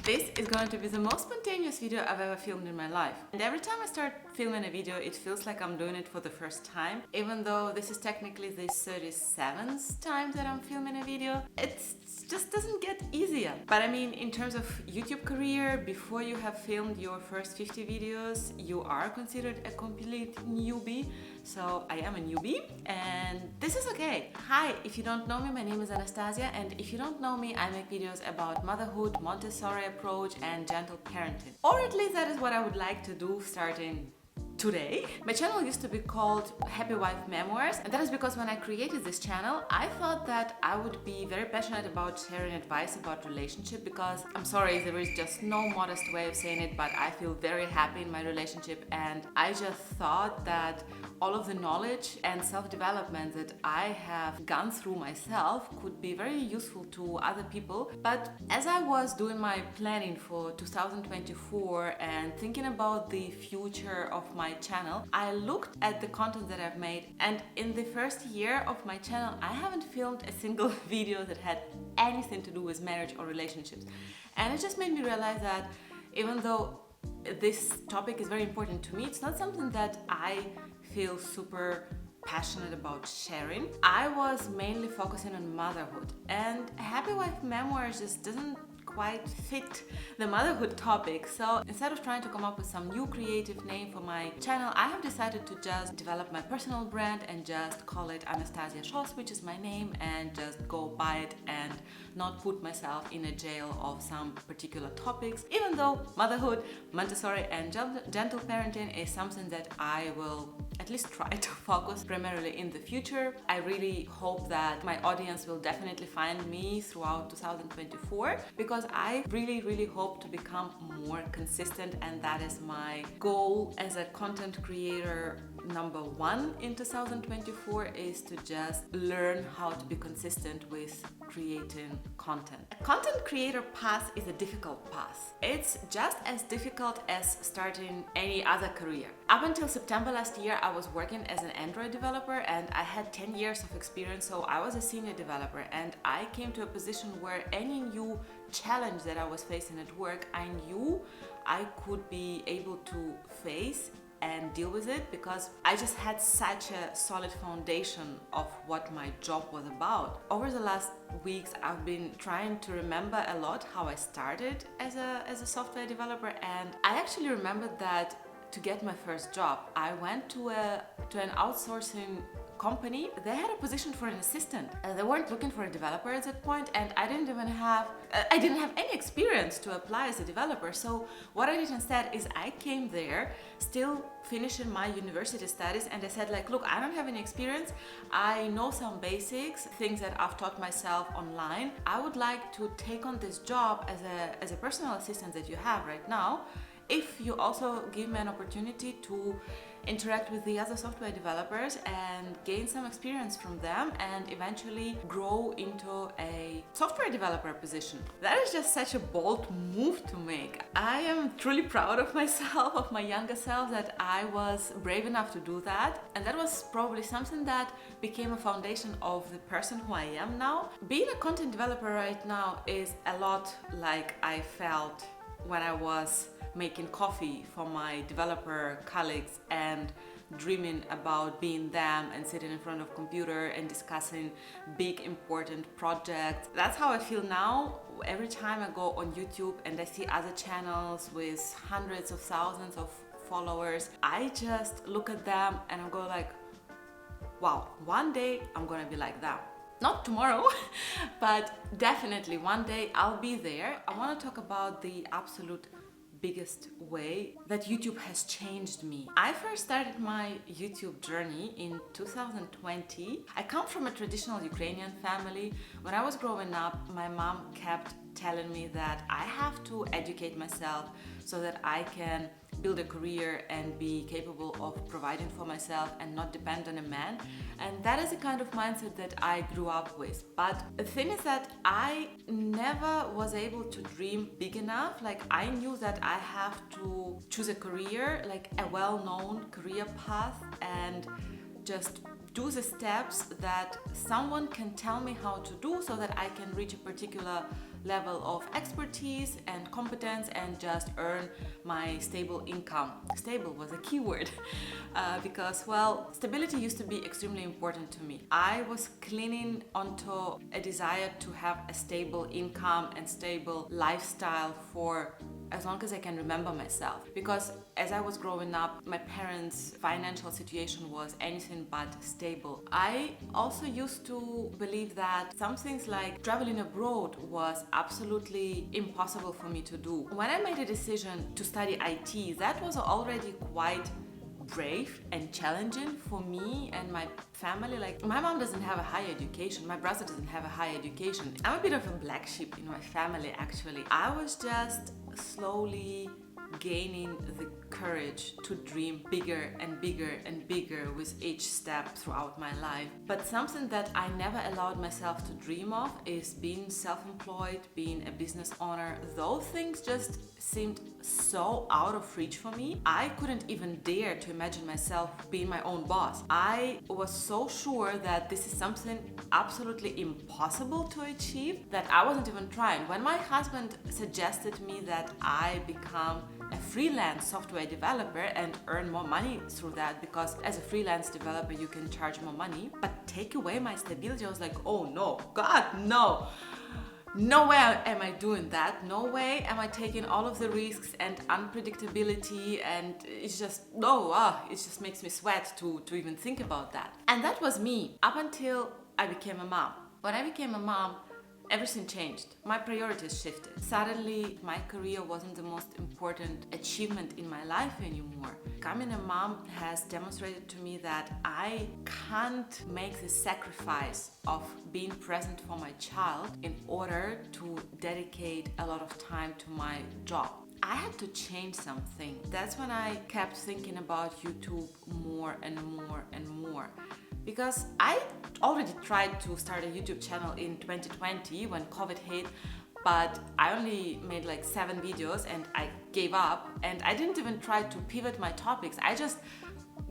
This is going to be the most spontaneous video I've ever filmed in my life. And every time I start filming a video, it feels like I'm doing it for the first time. Even though this is technically the 37th time that I'm filming a video, it just doesn't get easier. But I mean, in terms of YouTube career, before you have filmed your first 50 videos, you are considered a complete newbie. So I am a newbie, and this is okay. Hi, if you don't know me, my name is Anastasia, and if you don't know me, I make videos about motherhood, Montessori approach, and gentle parenting. Or at least that is what I would like to do starting today. My channel used to be called Happy Wife Memoirs, and that is because when I created this channel, I thought that I would be very passionate about sharing advice about relationship, because I'm sorry, there is just no modest way of saying it, but I feel very happy in my relationship, and I just thought that all of the knowledge and self-development that I have gone through myself could be very useful to other people. But as I was doing my planning for 2024 and thinking about the future of my channel, I looked at the content that I've made, and in the first year of my channel, I haven't filmed a single video that had anything to do with marriage or relationships. And it just made me realize that even though this topic is very important to me, it's not something that I feel super passionate about sharing. I was mainly focusing on motherhood, and Happy Wife Memoirs just doesn't quite fit the motherhood topic. So instead of trying to come up with some new creative name for my channel, I have decided to just develop my personal brand and just call it Anastasia Schoss, which is my name, and just go by it and not put myself in a jail of some particular topics, even though motherhood, Montessori, and gentle parenting is something that I will at least try to focus primarily in the future. I really hope that my audience will definitely find me throughout 2024, because I really hope to become more consistent, and that is my goal as a content creator. Number one in 2024 is to just learn how to be consistent with creating content. A content creator path is a difficult path. It's just as difficult as starting any other career. Up until September last year, I was working as an Android developer, and I had 10 years of experience, so I was a senior developer, and I came to a position where any new challenge that I was facing at work, I knew I could be able to face and deal with it, because I just had such a solid foundation of what my job was about. Over the last weeks, I've been trying to remember a lot how I started as a software developer, and I actually remembered that to get my first job, I went to an outsourcing company. They had a position for an assistant. They weren't looking for a developer at that point, and I didn't have any experience to apply as a developer. So what I did instead is I came there still finishing my university studies, and I said, like, look, I don't have any experience. I know some basics, things that I've taught myself online. I would like to take on this job as a personal assistant that you have right now, if you also give me an opportunity to interact with the other software developers and gain some experience from them and eventually grow into a software developer position. That is just such a bold move to make. I am truly proud of myself, of my younger self, that I was brave enough to do that. And that was probably something that became a foundation of the person who I am now. Being a content developer right now is a lot like I felt when I was making coffee for my developer colleagues and dreaming about being them and sitting in front of a computer and discussing big important projects. That's how I feel now. Every time I go on YouTube and I see other channels with hundreds of thousands of followers, I just look at them and I go like, wow, one day I'm gonna be like that. Not tomorrow, but definitely one day I'll be there. I want to talk about the absolute biggest way that YouTube has changed me. I first started my YouTube journey in 2020. I come from a traditional Ukrainian family. When I was growing up, my mom kept telling me that I have to educate myself so that I can build a career and be capable of providing for myself and not depend on a man. And that is the kind of mindset that I grew up with. But the thing is that I never was able to dream big enough. Like, I knew that I have to choose a career, like a well-known career path, and just do the steps that someone can tell me how to do so that I can reach a particular level of expertise and competence and just earn my stable income. Stable was a key word because, well, stability used to be extremely important to me. I was clinging onto a desire to have a stable income and stable lifestyle for as long as I can remember myself. Because as I was growing up, my parents' financial situation was anything but stable. I also used to believe that some things like traveling abroad was absolutely impossible for me to do. When I made a decision to study IT, that was already quite brave and challenging for me and my family. Like, my mom doesn't have a higher education, my brother doesn't have a higher education. I'm a bit of a black sheep in my family, actually. I was just slowly gaining the courage to dream bigger and bigger and bigger with each step throughout my life. But something that I never allowed myself to dream of is being self-employed, being a business owner. Those things just seemed so out of reach for me. I couldn't even dare to imagine myself being my own boss. I was so sure that this is something absolutely impossible to achieve that I wasn't even trying. When my husband suggested me that I become a freelance software developer and earn more money through that, because as a freelance developer you can charge more money, but take away my stability, I was like, oh no, God, no. No way am I doing that. No way am I taking all of the risks and unpredictability, and it's just, it just makes me sweat to even think about that. And that was me up until I became a mom. When I became a mom, everything changed. My priorities shifted. Suddenly, my career wasn't the most important achievement in my life anymore. Becoming a mom has demonstrated to me that I can't make the sacrifice of being present for my child in order to dedicate a lot of time to my job. I had to change something. That's when I kept thinking about YouTube more and more and more. Because I already tried to start a YouTube channel in 2020 when COVID hit, but I only made like 7 videos and I gave up, and I didn't even try to pivot my topics. I just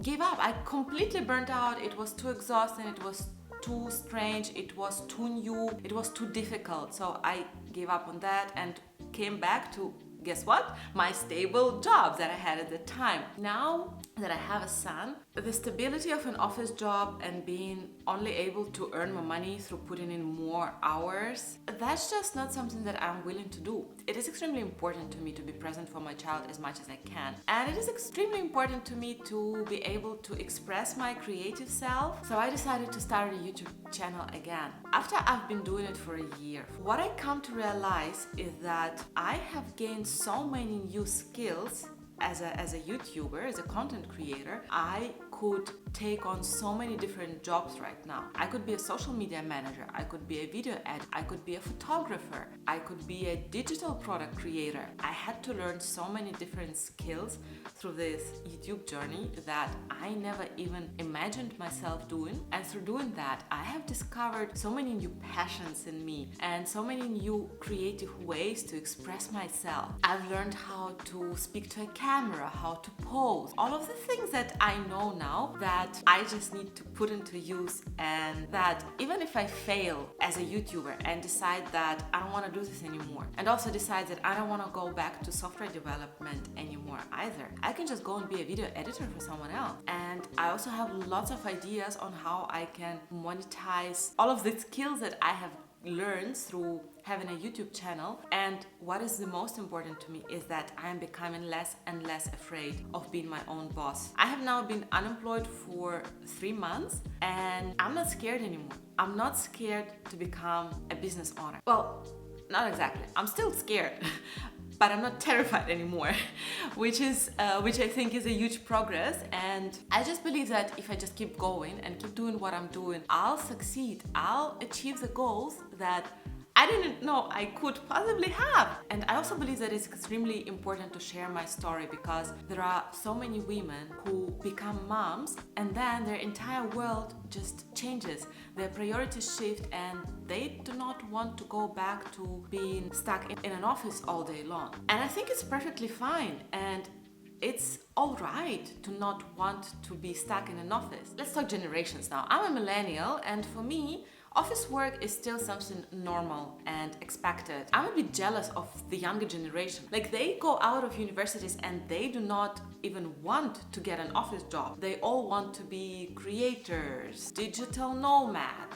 gave up. I completely burnt out. It was too exhausting, it was too strange, it was too new, it was too difficult. So I gave up on that and came back to, guess what? My stable job that I had at the time. Now that I have a son, the stability of an office job and being only able to earn more money through putting in more hours, that's just not something that I'm willing to do. It is extremely important to me to be present for my child as much as I can. And it is extremely important to me to be able to express my creative self. So I decided to start a YouTube channel again. After I've been doing it for a year, what I come to realize is that I have gained so many new skills as a YouTuber, as a content creator. I could take on so many different jobs right now. I could be a social media manager, I could be a video editor, I could be a photographer, I could be a digital product creator. I had to learn so many different skills through this YouTube journey that I never even imagined myself doing. And through doing that, I have discovered so many new passions in me and so many new creative ways to express myself. I've learned how to speak to a camera, how to pose, all of the things that I know now that I just need to put into use, and that even if I fail as a YouTuber and decide that I don't want to do this anymore, and also decide that I don't want to go back to software development anymore either, I can just go and be a video editor for someone else. And I also have lots of ideas on how I can monetize all of the skills that I have learned through having a YouTube channel. And what is the most important to me is that I am becoming less and less afraid of being my own boss. I have now been unemployed for 3 months and I'm not scared anymore. I'm not scared to become a business owner. Well, not exactly. I'm still scared. But I'm not terrified anymore, which I think is a huge progress. And I just believe that if I just keep going and keep doing what I'm doing, I'll succeed. I'll achieve the goals that I didn't know I could possibly have. And I also believe that it's extremely important to share my story, because there are so many women who become moms and then their entire world just changes. Their priorities shift and they do not want to go back to being stuck in an office all day long. And I think it's perfectly fine. And it's all right to not want to be stuck in an office. Let's talk generations now. I'm a millennial, and for me, office work is still something normal and expected. I'm a bit jealous of the younger generation. Like, they go out of universities and they do not even want to get an office job. They all want to be creators, digital nomad,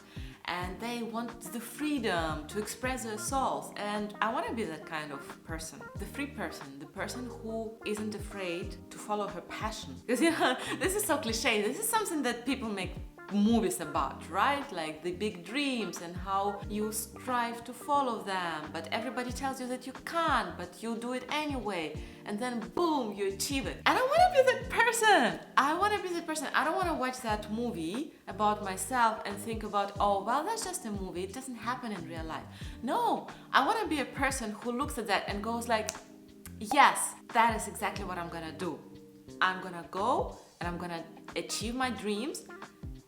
and they want the freedom to express their souls. And I want to be that kind of person, the free person, the person who isn't afraid to follow her passion. Because, you know, this is so cliche. This is something that people make movies about, right? Like the big dreams and how you strive to follow them, but everybody tells you that you can't, but you do it anyway, and then boom, you achieve it. And I want to be that person. I want to be the person. I don't want to watch that movie about myself and think about, oh, well, that's just a movie. It doesn't happen in real life. No, I want to be a person who looks at that and goes like, yes, that is exactly what I'm gonna do. I'm gonna go and I'm gonna achieve my dreams,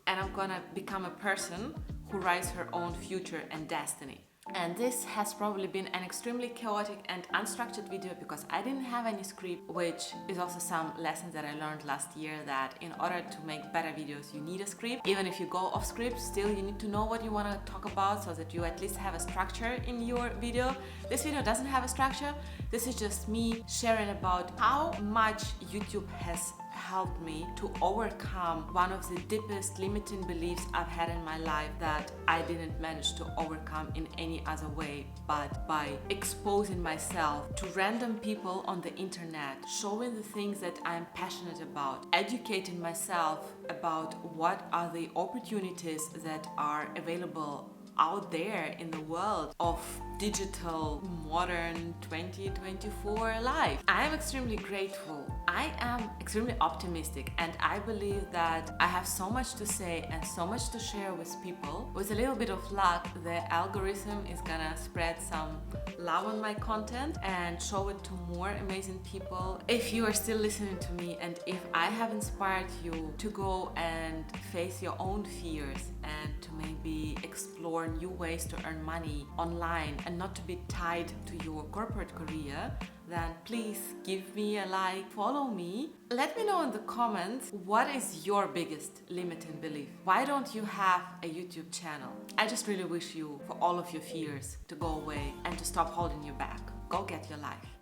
and I'm gonna become a person who writes her own future and destiny. And this has probably been an extremely chaotic and unstructured video because I didn't have any script, which is also some lessons that I learned last year, that in order to make better videos you need a script. Even if you go off script, still you need to know what you want to talk about so that you at least have a structure in your video. This video doesn't have a structure. This is just me sharing about how much YouTube has helped me to overcome one of the deepest limiting beliefs I've had in my life that I didn't manage to overcome in any other way but by exposing myself to random people on the internet, showing the things that I'm passionate about, educating myself about what are the opportunities that are available out there in the world of digital, modern 2024 life. I am extremely grateful. I am extremely optimistic, and I believe that I have so much to say and so much to share with people. With a little bit of luck, the algorithm is gonna spread some love on my content and show it to more amazing people. If you are still listening to me, and if I have inspired you to go and face your own fears and to maybe explore new ways to earn money online and not to be tied to your corporate career, then please give me a like, follow me. Let me know in the comments, what is your biggest limiting belief? Why don't you have a YouTube channel? I just really wish you for all of your fears to go away and to stop holding you back. Go get your life.